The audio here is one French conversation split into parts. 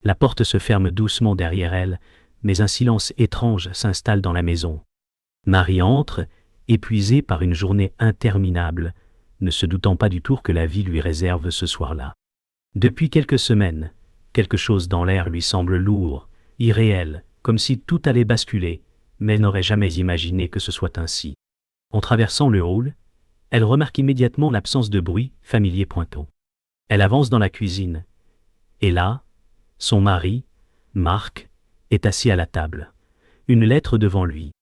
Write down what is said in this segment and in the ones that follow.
La porte se ferme doucement derrière elle, mais un silence étrange s'installe dans la maison. Marie entre, épuisée par une journée interminable, ne se doutant pas du tour que la vie lui réserve ce soir-là. Depuis quelques semaines, quelque chose dans l'air lui semble lourd, irréel, comme si tout allait basculer, mais elle n'aurait jamais imaginé que ce soit ainsi. En traversant le hall, elle remarque immédiatement l'absence de bruit familier pointant. Elle avance dans la cuisine, et là, son mari, Marc, est assis à la table, une lettre devant lui.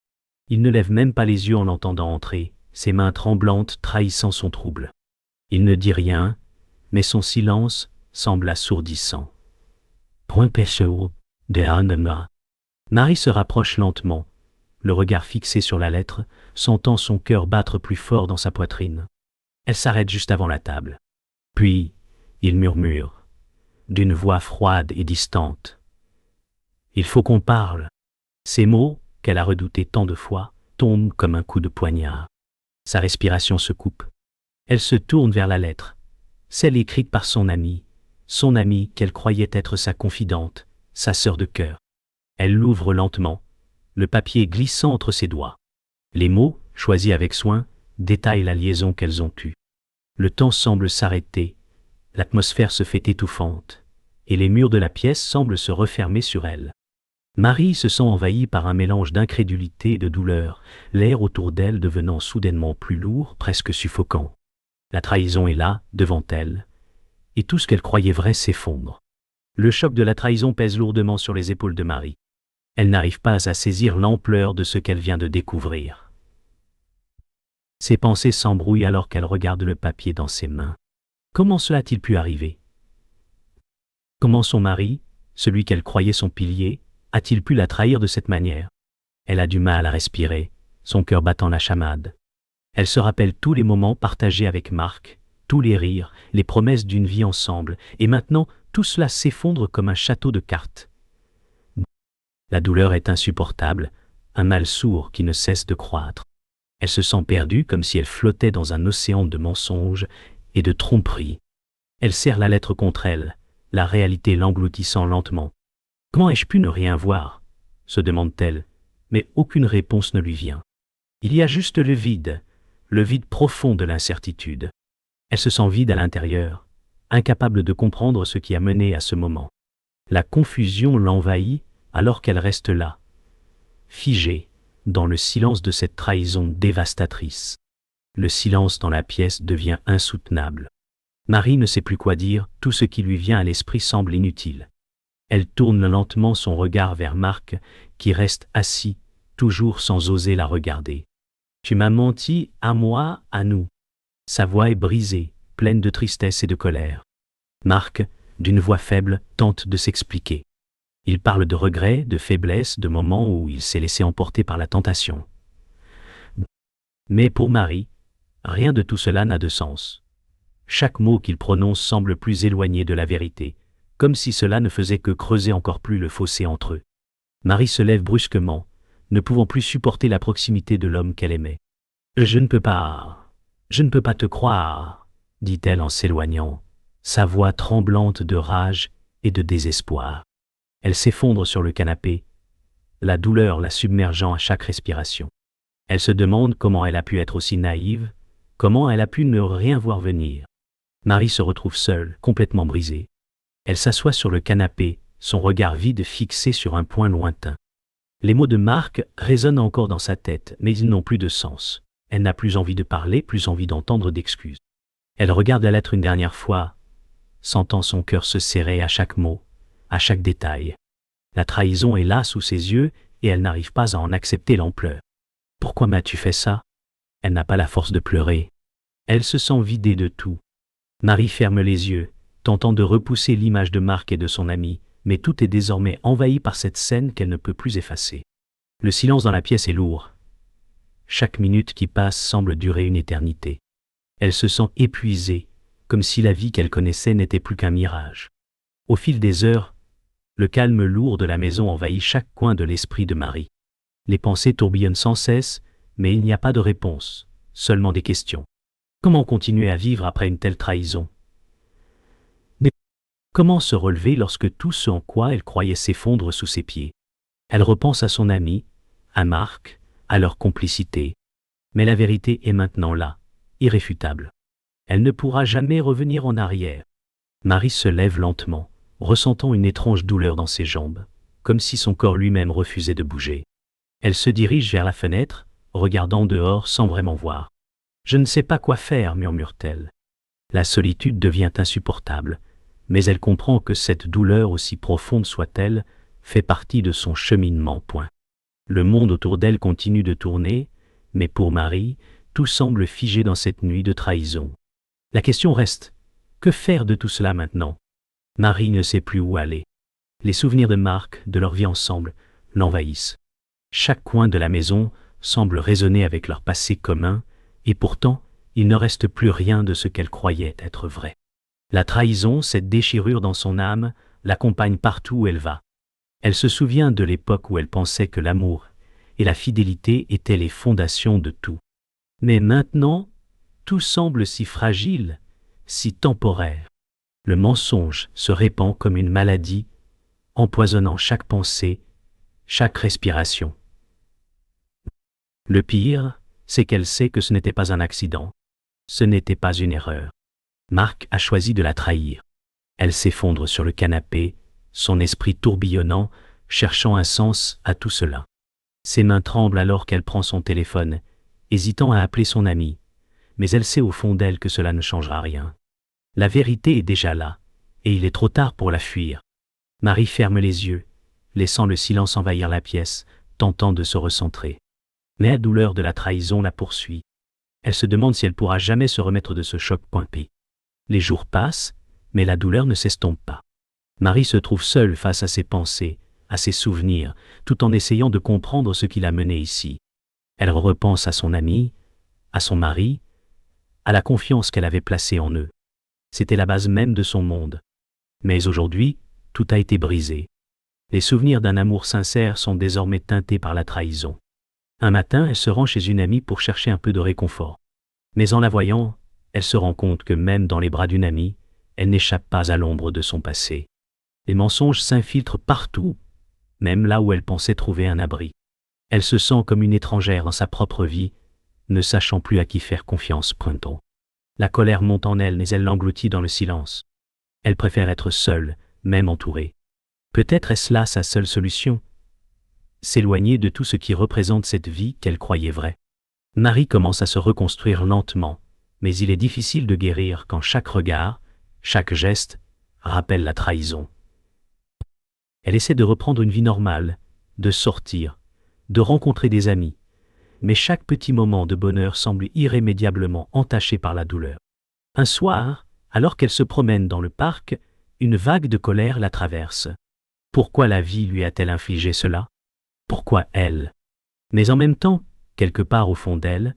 Il ne lève même pas les yeux en l'entendant entrer, ses mains tremblantes trahissant son trouble. Il ne dit rien, mais son silence semble assourdissant. Point pécho, de Hanema. Marie se rapproche lentement, le regard fixé sur la lettre, sentant son cœur battre plus fort dans sa poitrine. Elle s'arrête juste avant la table. Puis, il murmure, d'une voix froide et distante. Il faut qu'on parle. Ces mots, qu'elle a redoutés tant de fois, tombent comme un coup de poignard. Sa respiration se coupe. Elle se tourne vers la lettre, celle écrite par son amie qu'elle croyait être sa confidente, sa sœur de cœur. Elle l'ouvre lentement, le papier glissant entre ses doigts. Les mots, choisis avec soin, détaillent la liaison qu'elles ont eue. Le temps semble s'arrêter, l'atmosphère se fait étouffante, et les murs de la pièce semblent se refermer sur elle. Marie se sent envahie par un mélange d'incrédulité et de douleur, l'air autour d'elle devenant soudainement plus lourd, presque suffocant. La trahison est là, devant elle, et tout ce qu'elle croyait vrai s'effondre. Le choc de la trahison pèse lourdement sur les épaules de Marie. Elle n'arrive pas à saisir l'ampleur de ce qu'elle vient de découvrir. Ses pensées s'embrouillent alors qu'elle regarde le papier dans ses mains. Comment cela a-t-il pu arriver? Comment son mari, celui qu'elle croyait son pilier, a-t-il pu la trahir de cette manière? Elle a du mal à respirer, son cœur battant la chamade. Elle se rappelle tous les moments partagés avec Marc, tous les rires, les promesses d'une vie ensemble, et maintenant tout cela s'effondre comme un château de cartes. La douleur est insupportable, un mal sourd qui ne cesse de croître. Elle se sent perdue comme si elle flottait dans un océan de mensonges et de tromperies. Elle serre la lettre contre elle, la réalité l'engloutissant lentement. Comment ai-je pu ne rien voir? Se demande-t-elle, mais aucune réponse ne lui vient. Il y a juste le vide profond de l'incertitude. Elle se sent vide à l'intérieur, incapable de comprendre ce qui a mené à ce moment. La confusion l'envahit alors qu'elle reste là, figée, dans le silence de cette trahison dévastatrice. Le silence dans la pièce devient insoutenable. Marie ne sait plus quoi dire, tout ce qui lui vient à l'esprit semble inutile. Elle tourne lentement son regard vers Marc, qui reste assis, toujours sans oser la regarder. « Tu m'as menti, à moi, à nous. » Sa voix est brisée, pleine de tristesse et de colère. Marc, d'une voix faible, tente de s'expliquer. Il parle de regrets, de faiblesse, de moments où il s'est laissé emporter par la tentation. Mais pour Marie, rien de tout cela n'a de sens. Chaque mot qu'il prononce semble plus éloigné de la vérité, comme si cela ne faisait que creuser encore plus le fossé entre eux. Marie se lève brusquement, ne pouvant plus supporter la proximité de l'homme qu'elle aimait. « Je ne peux pas te croire, » dit-elle en s'éloignant, sa voix tremblante de rage et de désespoir. Elle s'effondre sur le canapé, la douleur la submergeant à chaque respiration. Elle se demande comment elle a pu être aussi naïve, comment elle a pu ne rien voir venir. Marie se retrouve seule, complètement brisée. Elle s'assoit sur le canapé, son regard vide fixé sur un point lointain. Les mots de Marc résonnent encore dans sa tête, mais ils n'ont plus de sens. Elle n'a plus envie de parler, plus envie d'entendre d'excuses. Elle regarde la lettre une dernière fois, sentant son cœur se serrer à chaque mot, à chaque détail. La trahison est là sous ses yeux et elle n'arrive pas à en accepter l'ampleur. « Pourquoi m'as-tu fait ça ?» Elle n'a pas la force de pleurer. Elle se sent vidée de tout. Marie ferme les yeux, tentant de repousser l'image de Marc et de son ami, mais tout est désormais envahi par cette scène qu'elle ne peut plus effacer. Le silence dans la pièce est lourd. Chaque minute qui passe semble durer une éternité. Elle se sent épuisée, comme si la vie qu'elle connaissait n'était plus qu'un mirage. Au fil des heures, le calme lourd de la maison envahit chaque coin de l'esprit de Marie. Les pensées tourbillonnent sans cesse, mais il n'y a pas de réponse, seulement des questions. Comment continuer à vivre après une telle trahison? Mais Comment se relever lorsque tout ce en quoi elle croyait s'effondre sous ses pieds? Elle repense à son ami, à Marc, à leur complicité. Mais la vérité est maintenant là, irréfutable. Elle ne pourra jamais revenir en arrière. Marie se lève lentement, ressentant une étrange douleur dans ses jambes, comme si son corps lui-même refusait de bouger. Elle se dirige vers la fenêtre, regardant dehors sans vraiment voir. « Je ne sais pas quoi faire », murmure-t-elle. La solitude devient insupportable, mais elle comprend que cette douleur, aussi profonde soit-elle, fait partie de son cheminement. Le monde autour d'elle continue de tourner, mais pour Marie, tout semble figé dans cette nuit de trahison. La question reste, que faire de tout cela maintenant? Marie ne sait plus où aller. Les souvenirs de Marc, de leur vie ensemble, l'envahissent. Chaque coin de la maison semble résonner avec leur passé commun, et pourtant, il ne reste plus rien de ce qu'elle croyait être vrai. La trahison, cette déchirure dans son âme, l'accompagne partout où elle va. Elle se souvient de l'époque où elle pensait que l'amour et la fidélité étaient les fondations de tout. Mais maintenant, tout semble si fragile, si temporaire. Le mensonge se répand comme une maladie, empoisonnant chaque pensée, chaque respiration. Le pire, c'est qu'elle sait que ce n'était pas un accident. Ce n'était pas une erreur. Marc a choisi de la trahir. Elle s'effondre sur le canapé, son esprit tourbillonnant, cherchant un sens à tout cela. Ses mains tremblent alors qu'elle prend son téléphone, hésitant à appeler son ami, mais elle sait au fond d'elle que cela ne changera rien. La vérité est déjà là, et il est trop tard pour la fuir. Marie ferme les yeux, laissant le silence envahir la pièce, tentant de se recentrer. Mais la douleur de la trahison la poursuit. Elle se demande si elle pourra jamais se remettre de ce choc. Les jours passent, mais la douleur ne s'estompe pas. Marie se trouve seule face à ses pensées, à ses souvenirs, tout en essayant de comprendre ce qui l'a menée ici. Elle repense à son ami, à son mari, à la confiance qu'elle avait placée en eux. C'était la base même de son monde. Mais aujourd'hui, tout a été brisé. Les souvenirs d'un amour sincère sont désormais teintés par la trahison. Un matin, elle se rend chez une amie pour chercher un peu de réconfort. Mais en la voyant, elle se rend compte que même dans les bras d'une amie, elle n'échappe pas à l'ombre de son passé. Les mensonges s'infiltrent partout, même là où elle pensait trouver un abri. Elle se sent comme une étrangère dans sa propre vie, ne sachant plus à qui faire confiance. La colère monte en elle, mais elle l'engloutit dans le silence. Elle préfère être seule, même entourée. Peut-être est-ce là sa seule solution? S'éloigner de tout ce qui représente cette vie qu'elle croyait vraie. Marie commence à se reconstruire lentement, mais il est difficile de guérir quand chaque regard, chaque geste, rappelle la trahison. Elle essaie de reprendre une vie normale, de sortir, de rencontrer des amis, mais chaque petit moment de bonheur semble irrémédiablement entaché par la douleur. Un soir, alors qu'elle se promène dans le parc, une vague de colère la traverse. Pourquoi la vie lui a-t-elle infligé cela? Pourquoi elle? Mais en même temps, quelque part au fond d'elle,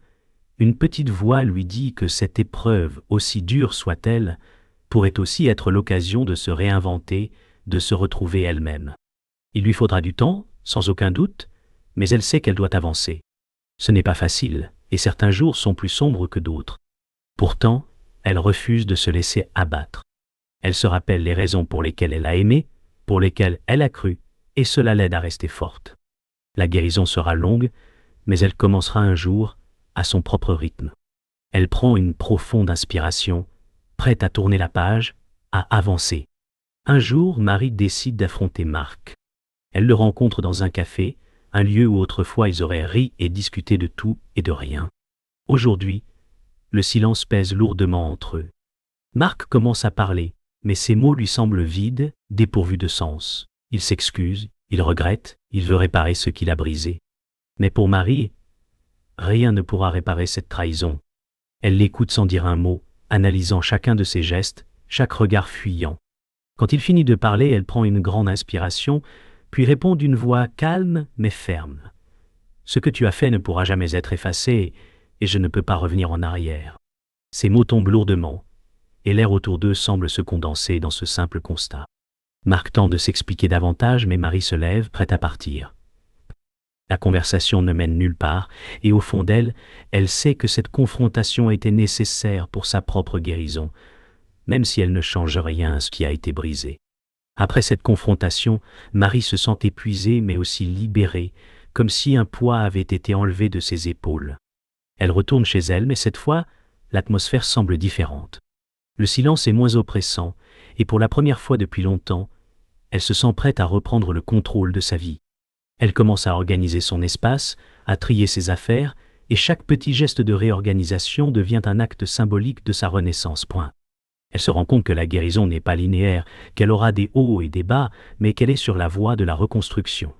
une petite voix lui dit que cette épreuve, aussi dure soit-elle, pourrait aussi être l'occasion de se réinventer, de se retrouver elle-même. Il lui faudra du temps, sans aucun doute, mais elle sait qu'elle doit avancer. Ce n'est pas facile, et certains jours sont plus sombres que d'autres. Pourtant, elle refuse de se laisser abattre. Elle se rappelle les raisons pour lesquelles elle a aimé, pour lesquelles elle a cru, et cela l'aide à rester forte. La guérison sera longue, mais elle commencera un jour, à son propre rythme. Elle prend une profonde inspiration, prête à tourner la page, à avancer. Un jour, Marie décide d'affronter Marc. Elle le rencontre dans un café, un lieu où autrefois ils auraient ri et discuté de tout et de rien. Aujourd'hui, le silence pèse lourdement entre eux. Marc commence à parler, mais ses mots lui semblent vides, dépourvus de sens. Il s'excuse, il regrette, il veut réparer ce qu'il a brisé. Mais pour Marie, rien ne pourra réparer cette trahison. Elle l'écoute sans dire un mot, analysant chacun de ses gestes, chaque regard fuyant. Quand il finit de parler, elle prend une grande inspiration, puis répond d'une voix calme mais ferme. « Ce que tu as fait ne pourra jamais être effacé, et je ne peux pas revenir en arrière. » Ces mots tombent lourdement, et l'air autour d'eux semble se condenser dans ce simple constat. Marc tente de s'expliquer davantage, mais Marie se lève, prête à partir. La conversation ne mène nulle part, et au fond d'elle, elle sait que cette confrontation était nécessaire pour sa propre guérison. même si elle ne change rien à ce qui a été brisé. Après cette confrontation, Marie se sent épuisée mais aussi libérée, comme si un poids avait été enlevé de ses épaules. Elle retourne chez elle, mais cette fois, l'atmosphère semble différente. Le silence est moins oppressant, et pour la première fois depuis longtemps, elle se sent prête à reprendre le contrôle de sa vie. Elle commence à organiser son espace, à trier ses affaires, et chaque petit geste de réorganisation devient un acte symbolique de sa renaissance. Elle se rend compte que la guérison n'est pas linéaire, qu'elle aura des hauts et des bas, mais qu'elle est sur la voie de la reconstruction.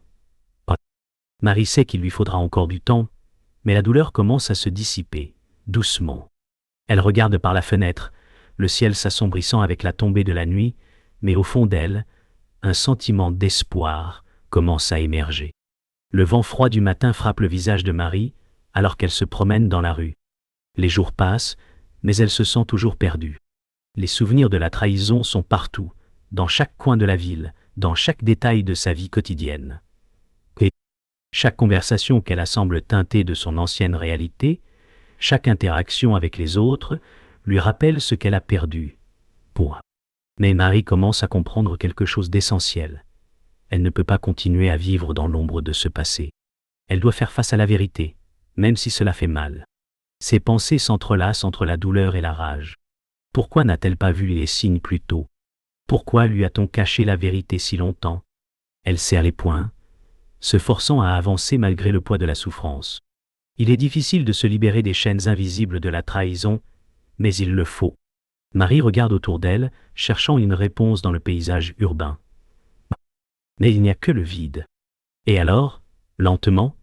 Marie sait qu'il lui faudra encore du temps, mais la douleur commence à se dissiper, doucement. Elle regarde par la fenêtre, le ciel s'assombrissant avec la tombée de la nuit, mais au fond d'elle, un sentiment d'espoir commence à émerger. Le vent froid du matin frappe le visage de Marie, alors qu'elle se promène dans la rue. Les jours passent, mais elle se sent toujours perdue. Les souvenirs de la trahison sont partout, dans chaque coin de la ville, dans chaque détail de sa vie quotidienne. Et chaque conversation qu'elle a semble teintée de son ancienne réalité, chaque interaction avec les autres, lui rappelle ce qu'elle a perdu. Mais Marie commence à comprendre quelque chose d'essentiel. Elle ne peut pas continuer à vivre dans l'ombre de ce passé. Elle doit faire face à la vérité, même si cela fait mal. Ses pensées s'entrelacent entre la douleur et la rage. Pourquoi n'a-t-elle pas vu les signes plus tôt? Pourquoi lui a-t-on caché la vérité si longtemps? Elle serre les poings, se forçant à avancer malgré le poids de la souffrance. Il est difficile de se libérer des chaînes invisibles de la trahison, mais il le faut. Marie regarde autour d'elle, cherchant une réponse dans le paysage urbain. Mais il n'y a que le vide. Et alors, lentement,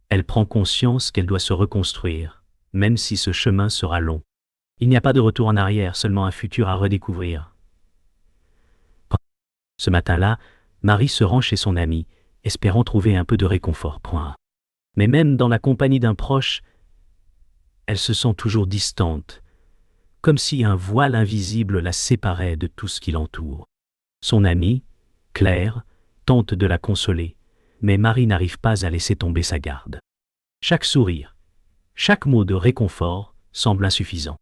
elle prend conscience qu'elle doit se reconstruire, même si ce chemin sera long. Il n'y a pas de retour en arrière, seulement un futur à redécouvrir. Ce matin-là, Marie se rend chez son amie, espérant trouver un peu de réconfort. Mais même dans la compagnie d'un proche, elle se sent toujours distante, comme si un voile invisible la séparait de tout ce qui l'entoure. Son amie, Claire, tente de la consoler, mais Marie n'arrive pas à laisser tomber sa garde. Chaque sourire, chaque mot de réconfort semble insuffisant.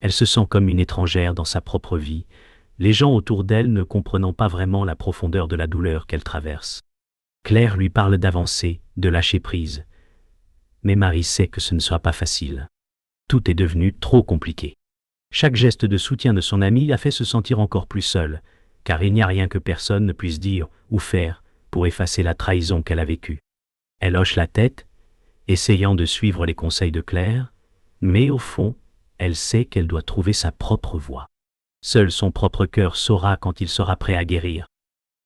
Elle se sent comme une étrangère dans sa propre vie, les gens autour d'elle ne comprenant pas vraiment la profondeur de la douleur qu'elle traverse. Claire lui parle d'avancer, de lâcher prise. Mais Marie sait que ce ne sera pas facile. Tout est devenu trop compliqué. Chaque geste de soutien de son amie la fait se sentir encore plus seule, car il n'y a rien que personne ne puisse dire ou faire pour effacer la trahison qu'elle a vécue. Elle hoche la tête, essayant de suivre les conseils de Claire, mais au fond, elle sait qu'elle doit trouver sa propre voie. Seul son propre cœur saura quand il sera prêt à guérir.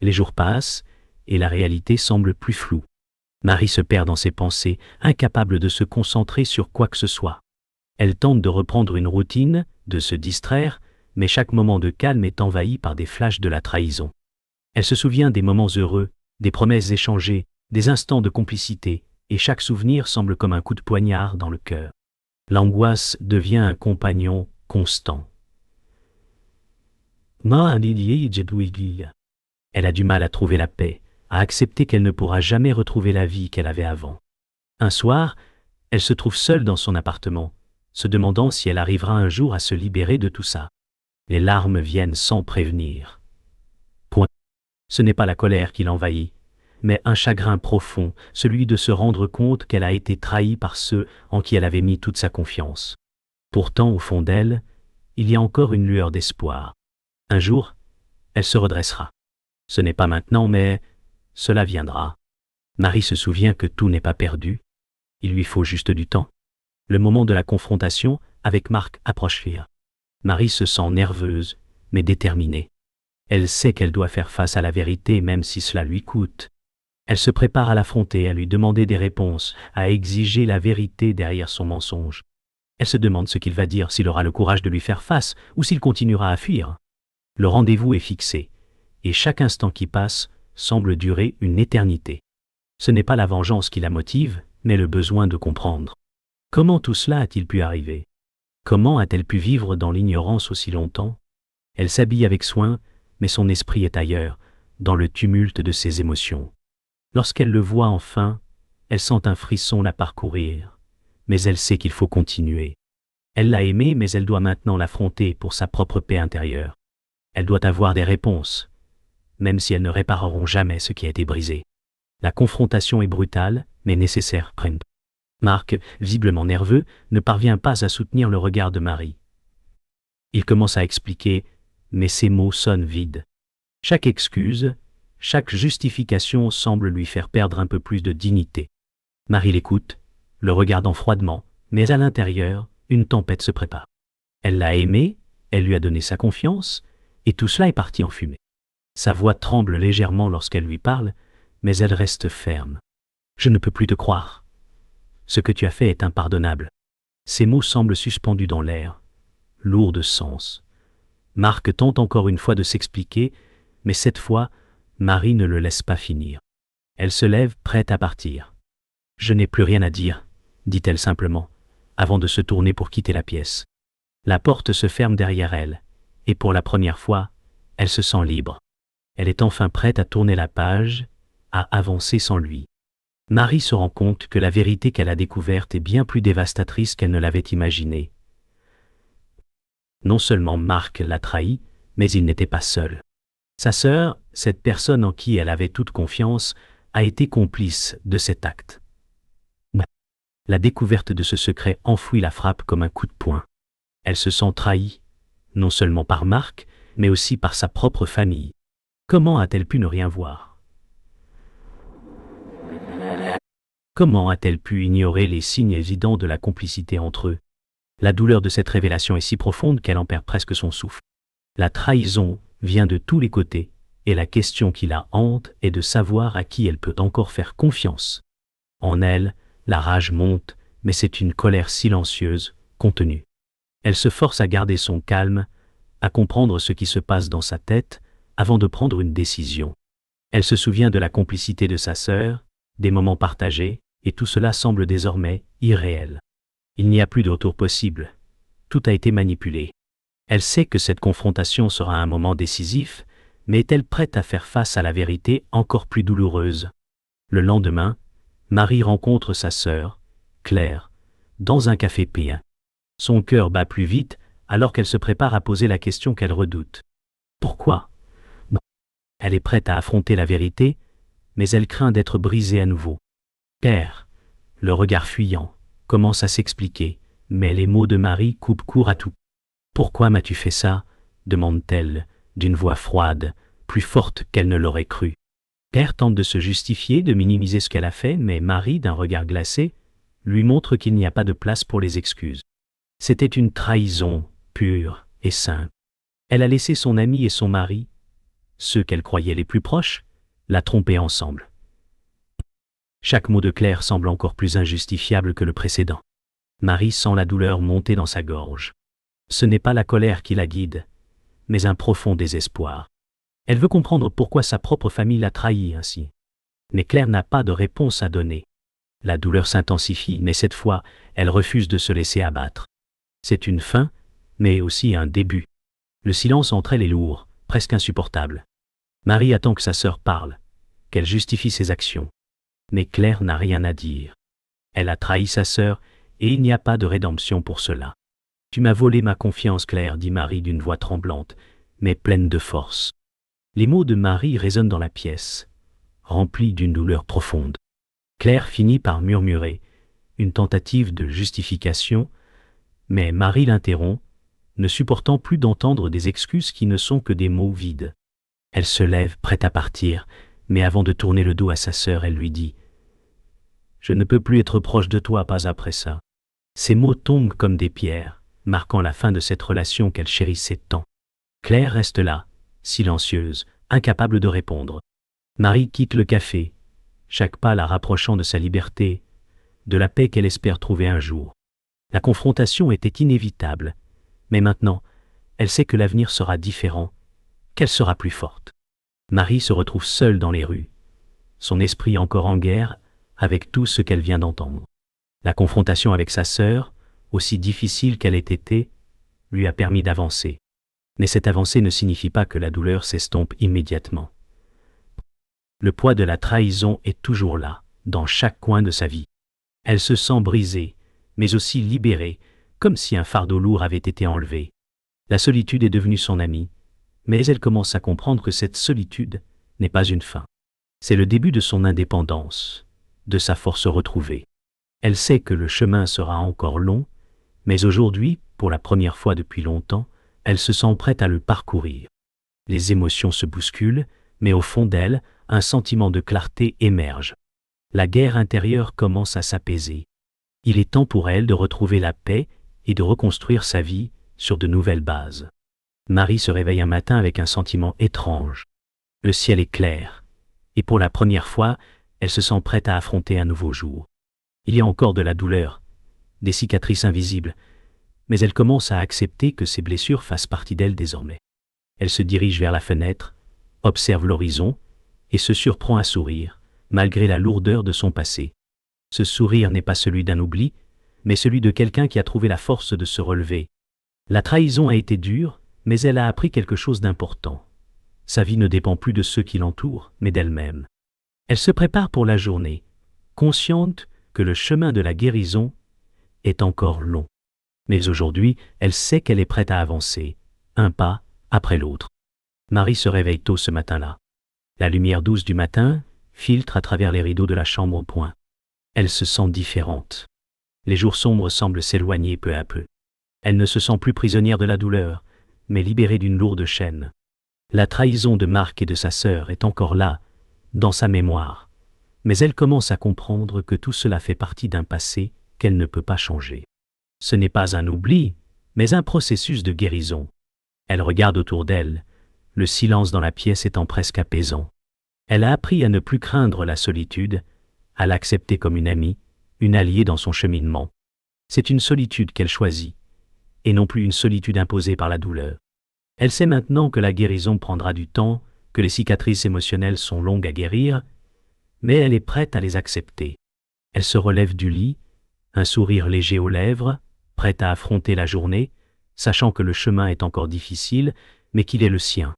Les jours passent, et la réalité semble plus floue. Marie se perd dans ses pensées, incapable de se concentrer sur quoi que ce soit. Elle tente de reprendre une routine, de se distraire, mais chaque moment de calme est envahi par des flashs de la trahison. Elle se souvient des moments heureux, des promesses échangées, des instants de complicité, et chaque souvenir semble comme un coup de poignard dans le cœur. L'angoisse devient un compagnon constant. Elle a du mal à trouver la paix, à accepter qu'elle ne pourra jamais retrouver la vie qu'elle avait avant. Un soir, elle se trouve seule dans son appartement, se demandant si elle arrivera un jour à se libérer de tout ça. Les larmes viennent sans prévenir. Ce n'est pas la colère qui l'envahit, mais un chagrin profond, celui de se rendre compte qu'elle a été trahie par ceux en qui elle avait mis toute sa confiance. Pourtant, au fond d'elle, il y a encore une lueur d'espoir. Un jour, elle se redressera. Ce n'est pas maintenant, mais cela viendra. Marie se souvient que tout n'est pas perdu. Il lui faut juste du temps. Le moment de la confrontation avec Marc approche. Marie se sent nerveuse, mais déterminée. Elle sait qu'elle doit faire face à la vérité même si cela lui coûte. Elle se prépare à l'affronter, à lui demander des réponses, à exiger la vérité derrière son mensonge. Elle se demande ce qu'il va dire, s'il aura le courage de lui faire face ou s'il continuera à fuir. Le rendez-vous est fixé, et chaque instant qui passe semble durer une éternité. Ce n'est pas la vengeance qui la motive, mais le besoin de comprendre. Comment tout cela a-t-il pu arriver? Comment a-t-elle pu vivre dans l'ignorance aussi longtemps? Elle s'habille avec soin, mais son esprit est ailleurs, dans le tumulte de ses émotions. Lorsqu'elle le voit enfin, elle sent un frisson la parcourir, mais elle sait qu'il faut continuer. Elle l'a aimé, mais elle doit maintenant l'affronter pour sa propre paix intérieure. Elle doit avoir des réponses, même si elles ne répareront jamais ce qui a été brisé. La confrontation est brutale, mais nécessaire. Marc, visiblement nerveux, ne parvient pas à soutenir le regard de Marie. Il commence à expliquer, mais ses mots sonnent vides. Chaque excuse, chaque justification semble lui faire perdre un peu plus de dignité. Marie l'écoute, le regardant froidement, mais à l'intérieur, une tempête se prépare. Elle l'a aimé, elle lui a donné sa confiance, et tout cela est parti en fumée. Sa voix tremble légèrement lorsqu'elle lui parle, mais elle reste ferme. « Je ne peux plus te croire. Ce que tu as fait est impardonnable. » Ces mots semblent suspendus dans l'air, lourds de sens. Marc tente encore une fois de s'expliquer, mais cette fois, Marie ne le laisse pas finir. Elle se lève, prête à partir. « Je n'ai plus rien à dire, » dit-elle simplement, avant de se tourner pour quitter la pièce. La porte se ferme derrière elle, et pour la première fois, elle se sent libre. Elle est enfin prête à tourner la page, à avancer sans lui. Marie se rend compte que la vérité qu'elle a découverte est bien plus dévastatrice qu'elle ne l'avait imaginée. Non seulement Marc l'a trahi, mais il n'était pas seul. Sa sœur, cette personne en qui elle avait toute confiance, a été complice de cet acte. La découverte de ce secret enfoui la frappe comme un coup de poing. Elle se sent trahie, non seulement par Marc, mais aussi par sa propre famille. Comment a-t-elle pu ne rien voir? Comment a-t-elle pu ignorer les signes évidents de la complicité entre eux? La douleur de cette révélation est si profonde qu'elle en perd presque son souffle. La trahison vient de tous les côtés, et la question qui la hante est de savoir à qui elle peut encore faire confiance. En elle, la rage monte, mais c'est une colère silencieuse, contenue. Elle se force à garder son calme, à comprendre ce qui se passe dans sa tête, avant de prendre une décision. Elle se souvient de la complicité de sa sœur, des moments partagés, et tout cela semble désormais irréel. Il n'y a plus de retour possible. Tout a été manipulé. Elle sait que cette confrontation sera un moment décisif, mais est-elle prête à faire face à la vérité encore plus douloureuse? Le lendemain, Marie rencontre sa sœur, Claire, dans un café P1. Son cœur bat plus vite alors qu'elle se prépare à poser la question qu'elle redoute. Pourquoi? Elle est prête à affronter la vérité, mais elle craint d'être brisée à nouveau. Claire, le regard fuyant, commence à s'expliquer, mais les mots de Marie coupent court à tout. « Pourquoi m'as-tu fait ça ?» demande-t-elle, d'une voix froide, plus forte qu'elle ne l'aurait cru. Claire tente de se justifier, de minimiser ce qu'elle a fait, mais Marie, d'un regard glacé, lui montre qu'il n'y a pas de place pour les excuses. C'était une trahison pure et simple. Elle a laissé son ami et son mari, ceux qu'elle croyait les plus proches, la tromper ensemble. Chaque mot de Claire semble encore plus injustifiable que le précédent. Marie sent la douleur monter dans sa gorge. Ce n'est pas la colère qui la guide, mais un profond désespoir. Elle veut comprendre pourquoi sa propre famille l'a trahie ainsi. Mais Claire n'a pas de réponse à donner. La douleur s'intensifie, mais cette fois, elle refuse de se laisser abattre. C'est une fin, mais aussi un début. Le silence entre elles est lourd, presque insupportable. Marie attend que sa sœur parle, qu'elle justifie ses actions. Mais Claire n'a rien à dire. Elle a trahi sa sœur, et il n'y a pas de rédemption pour cela. « Tu m'as volé ma confiance, Claire, » dit Marie d'une voix tremblante, mais pleine de force. Les mots de Marie résonnent dans la pièce, remplis d'une douleur profonde. Claire finit par murmurer, une tentative de justification, mais Marie l'interrompt, ne supportant plus d'entendre des excuses qui ne sont que des mots vides. Elle se lève, prête à partir, mais avant de tourner le dos à sa sœur, elle lui dit « Je ne peux plus être proche de toi, pas après ça. » Ces mots tombent comme des pierres, marquant la fin de cette relation qu'elle chérissait tant. Claire reste là, silencieuse, incapable de répondre. Marie quitte le café, chaque pas la rapprochant de sa liberté, de la paix qu'elle espère trouver un jour. La confrontation était inévitable, mais maintenant, elle sait que l'avenir sera différent, qu'elle sera plus forte. Marie se retrouve seule dans les rues, son esprit encore en guerre avec tout ce qu'elle vient d'entendre. La confrontation avec sa sœur, aussi difficile qu'elle ait été, lui a permis d'avancer. Mais cette avancée ne signifie pas que la douleur s'estompe immédiatement. Le poids de la trahison est toujours là, dans chaque coin de sa vie. Elle se sent brisée, mais aussi libérée, comme si un fardeau lourd avait été enlevé. La solitude est devenue son amie, mais elle commence à comprendre que cette solitude n'est pas une fin. C'est le début de son indépendance, de sa force retrouvée. Elle sait que le chemin sera encore long, mais aujourd'hui, pour la première fois depuis longtemps, elle se sent prête à le parcourir. Les émotions se bousculent, mais au fond d'elle, un sentiment de clarté émerge. La guerre intérieure commence à s'apaiser. Il est temps pour elle de retrouver la paix et de reconstruire sa vie sur de nouvelles bases. Marie se réveille un matin avec un sentiment étrange. Le ciel est clair, et pour la première fois, elle se sent prête à affronter un nouveau jour. Il y a encore de la douleur, des cicatrices invisibles, mais elle commence à accepter que ces blessures fassent partie d'elle désormais. Elle se dirige vers la fenêtre, observe l'horizon, et se surprend à sourire, malgré la lourdeur de son passé. Ce sourire n'est pas celui d'un oubli, mais celui de quelqu'un qui a trouvé la force de se relever. La trahison a été dure, mais elle a appris quelque chose d'important. Sa vie ne dépend plus de ceux qui l'entourent, mais d'elle-même. Elle se prépare pour la journée, consciente que le chemin de la guérison est encore long. Mais aujourd'hui, elle sait qu'elle est prête à avancer, un pas après l'autre. Marie se réveille tôt ce matin-là. La lumière douce du matin filtre à travers les rideaux de la chambre au point. Elle se sent différente. Les jours sombres semblent s'éloigner peu à peu. Elle ne se sent plus prisonnière de la douleur, mais libérée d'une lourde chaîne. La trahison de Marc et de sa sœur est encore là, dans sa mémoire. Mais elle commence à comprendre que tout cela fait partie d'un passé qu'elle ne peut pas changer. Ce n'est pas un oubli, mais un processus de guérison. Elle regarde autour d'elle, le silence dans la pièce étant presque apaisant. Elle a appris à ne plus craindre la solitude, à l'accepter comme une amie, une alliée dans son cheminement. C'est une solitude qu'elle choisit, et non plus une solitude imposée par la douleur. Elle sait maintenant que la guérison prendra du temps, que les cicatrices émotionnelles sont longues à guérir, mais elle est prête à les accepter. Elle se relève du lit, un sourire léger aux lèvres, prête à affronter la journée, sachant que le chemin est encore difficile, mais qu'il est le sien.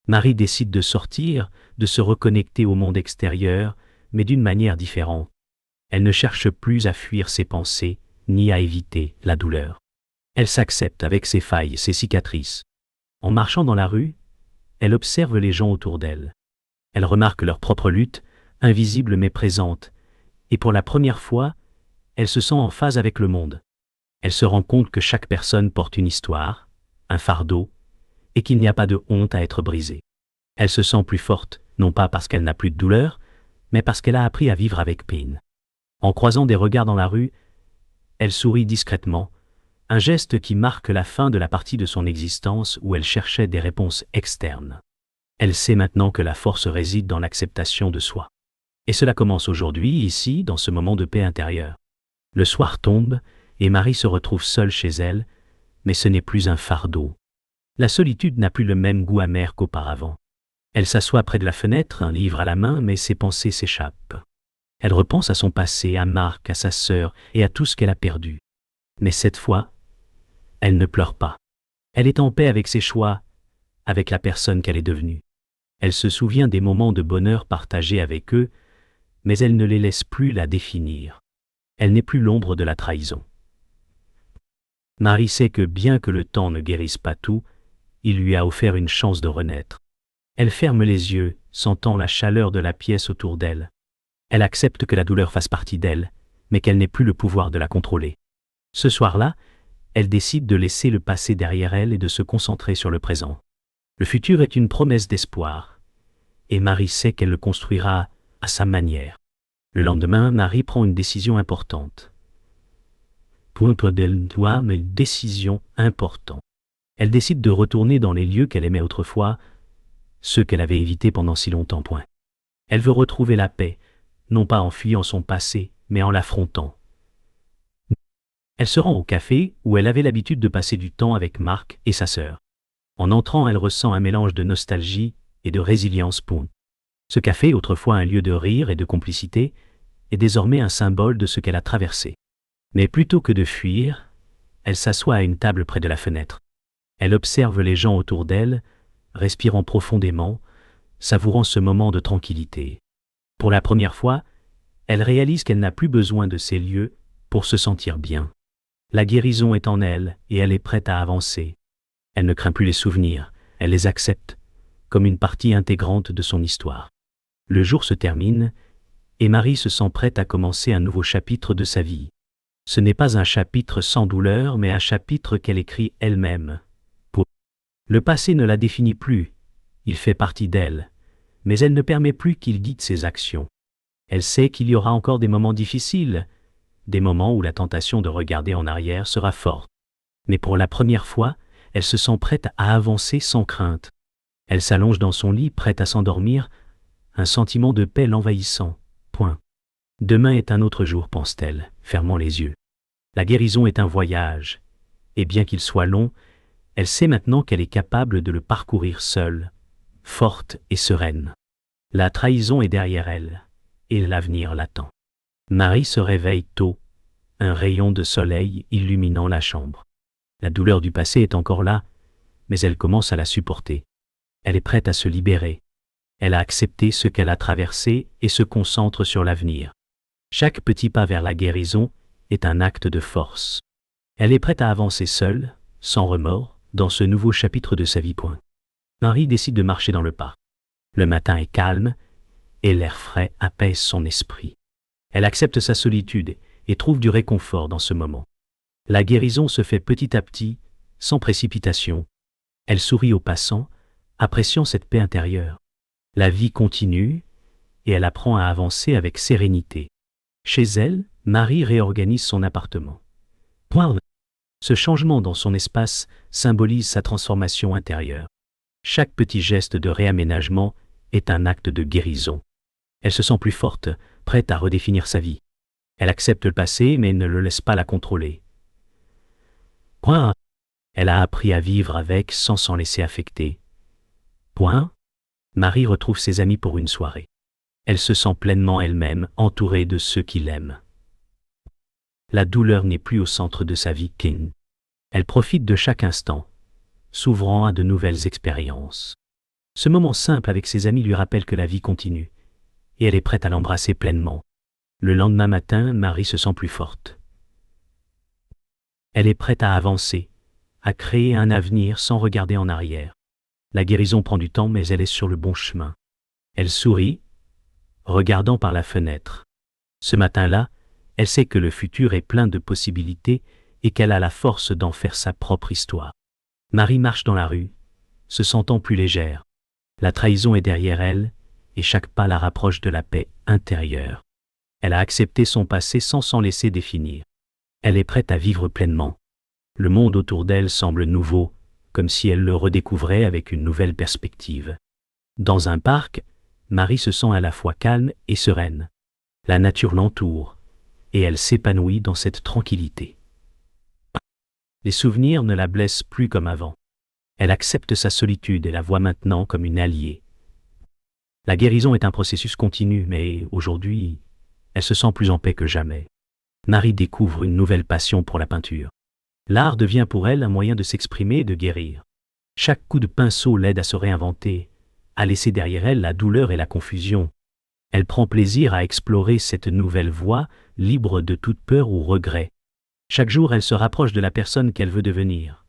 Marie décide de sortir, de se reconnecter au monde extérieur, mais d'une manière différente. Elle ne cherche plus à fuir ses pensées, ni à éviter la douleur. Elle s'accepte avec ses failles, ses cicatrices. En marchant dans la rue, elle observe les gens autour d'elle. Elle remarque leur propre lutte, invisible mais présente, et pour la première fois, elle se sent en phase avec le monde. Elle se rend compte que chaque personne porte une histoire, un fardeau, et qu'il n'y a pas de honte à être brisée. Elle se sent plus forte, non pas parce qu'elle n'a plus de douleur, mais parce qu'elle a appris à vivre avec peine. En croisant des regards dans la rue, elle sourit discrètement, un geste qui marque la fin de la partie de son existence où elle cherchait des réponses externes. Elle sait maintenant que la force réside dans l'acceptation de soi. Et cela commence aujourd'hui, ici, dans ce moment de paix intérieure. Le soir tombe, et Marie se retrouve seule chez elle, mais ce n'est plus un fardeau. La solitude n'a plus le même goût amer qu'auparavant. Elle s'assoit près de la fenêtre, un livre à la main, mais ses pensées s'échappent. Elle repense à son passé, à Marc, à sa sœur et à tout ce qu'elle a perdu. Mais cette fois, elle ne pleure pas. Elle est en paix avec ses choix, avec la personne qu'elle est devenue. Elle se souvient des moments de bonheur partagés avec eux, mais elle ne les laisse plus la définir. Elle n'est plus l'ombre de la trahison. Marie sait que bien que le temps ne guérisse pas tout, il lui a offert une chance de renaître. Elle ferme les yeux, sentant la chaleur de la pièce autour d'elle. Elle accepte que la douleur fasse partie d'elle, mais qu'elle n'ait plus le pouvoir de la contrôler. Ce soir-là, elle décide de laisser le passé derrière elle et de se concentrer sur le présent. Le futur est une promesse d'espoir, et Marie sait qu'elle le construira à sa manière. Le lendemain, Marie prend une décision importante. Pour d'elle doit, mais une décision importante. Elle décide de retourner dans les lieux qu'elle aimait autrefois, ceux qu'elle avait évités pendant si longtemps. Elle veut retrouver la paix, non pas en fuyant son passé, mais en l'affrontant. Elle se rend au café où elle avait l'habitude de passer du temps avec Marc et sa sœur. En entrant, elle ressent un mélange de nostalgie et de résilience. Ce café, autrefois un lieu de rire et de complicité, est désormais un symbole de ce qu'elle a traversé. Mais plutôt que de fuir, elle s'assoit à une table près de la fenêtre. Elle observe les gens autour d'elle, respirant profondément, savourant ce moment de tranquillité. Pour la première fois, elle réalise qu'elle n'a plus besoin de ces lieux pour se sentir bien. La guérison est en elle et elle est prête à avancer. Elle ne craint plus les souvenirs, elle les accepte comme une partie intégrante de son histoire. Le jour se termine et Marie se sent prête à commencer un nouveau chapitre de sa vie. Ce n'est pas un chapitre sans douleur, mais un chapitre qu'elle écrit elle-même. Le passé ne la définit plus, il fait partie d'elle, mais elle ne permet plus qu'il guide ses actions. Elle sait qu'il y aura encore des moments difficiles, des moments où la tentation de regarder en arrière sera forte. Mais pour la première fois, elle se sent prête à avancer sans crainte. Elle s'allonge dans son lit, prête à s'endormir, un sentiment de paix l'envahissant. Point. Demain est un autre jour, pense-t-elle, fermant les yeux. La guérison est un voyage, et bien qu'il soit long, elle sait maintenant qu'elle est capable de le parcourir seule, forte et sereine. La trahison est derrière elle, et l'avenir l'attend. Marie se réveille tôt, un rayon de soleil illuminant la chambre. La douleur du passé est encore là, mais elle commence à la supporter. Elle est prête à se libérer. Elle a accepté ce qu'elle a traversé et se concentre sur l'avenir. Chaque petit pas vers la guérison est un acte de force. Elle est prête à avancer seule, sans remords, dans ce nouveau chapitre de sa vie. Marie décide de marcher dans le parc. Le matin est calme et l'air frais apaise son esprit. Elle accepte sa solitude et trouve du réconfort dans ce moment. La guérison se fait petit à petit, sans précipitation. Elle sourit aux passants, appréciant cette paix intérieure. La vie continue et elle apprend à avancer avec sérénité. Chez elle, Marie réorganise son appartement. Ce changement dans son espace symbolise sa transformation intérieure. Chaque petit geste de réaménagement est un acte de guérison. Elle se sent plus forte, prête à redéfinir sa vie. Elle accepte le passé mais ne le laisse pas la contrôler. Elle a appris à vivre avec sans s'en laisser affecter. Marie retrouve ses amis pour une soirée. Elle se sent pleinement elle-même, entourée de ceux qui l'aiment. La douleur n'est plus au centre de sa vie. Elle profite de chaque instant, s'ouvrant à de nouvelles expériences. Ce moment simple avec ses amis lui rappelle que la vie continue, et elle est prête à l'embrasser pleinement. Le lendemain matin, Marie se sent plus forte. Elle est prête à avancer, à créer un avenir sans regarder en arrière. La guérison prend du temps, mais elle est sur le bon chemin. Elle sourit, regardant par la fenêtre. Ce matin-là, elle sait que le futur est plein de possibilités et qu'elle a la force d'en faire sa propre histoire. Marie marche dans la rue, se sentant plus légère. La trahison est derrière elle, et chaque pas la rapproche de la paix intérieure. Elle a accepté son passé sans s'en laisser définir. Elle est prête à vivre pleinement. Le monde autour d'elle semble nouveau, comme si elle le redécouvrait avec une nouvelle perspective. Dans un parc, Marie se sent à la fois calme et sereine. La nature l'entoure, et elle s'épanouit dans cette tranquillité. Les souvenirs ne la blessent plus comme avant. Elle accepte sa solitude et la voit maintenant comme une alliée. La guérison est un processus continu, mais aujourd'hui, elle se sent plus en paix que jamais. Marie découvre une nouvelle passion pour la peinture. L'art devient pour elle un moyen de s'exprimer et de guérir. Chaque coup de pinceau l'aide à se réinventer, à laisser derrière elle la douleur et la confusion. Elle prend plaisir à explorer cette nouvelle voie, libre de toute peur ou regret. Chaque jour, elle se rapproche de la personne qu'elle veut devenir.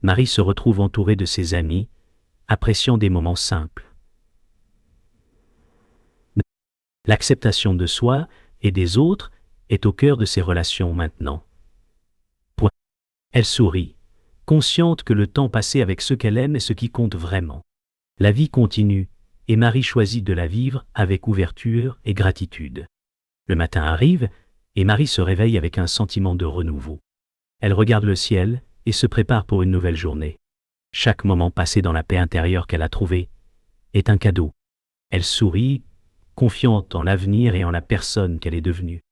Marie se retrouve entourée de ses amis, appréciant des moments simples. L'acceptation de soi et des autres est au cœur de ses relations maintenant. Elle sourit, consciente que le temps passé avec ceux qu'elle aime est ce qui compte vraiment. La vie continue, et Marie choisit de la vivre avec ouverture et gratitude. Le matin arrive, et Marie se réveille avec un sentiment de renouveau. Elle regarde le ciel et se prépare pour une nouvelle journée. Chaque moment passé dans la paix intérieure qu'elle a trouvée est un cadeau. Elle sourit, confiante en l'avenir et en la personne qu'elle est devenue.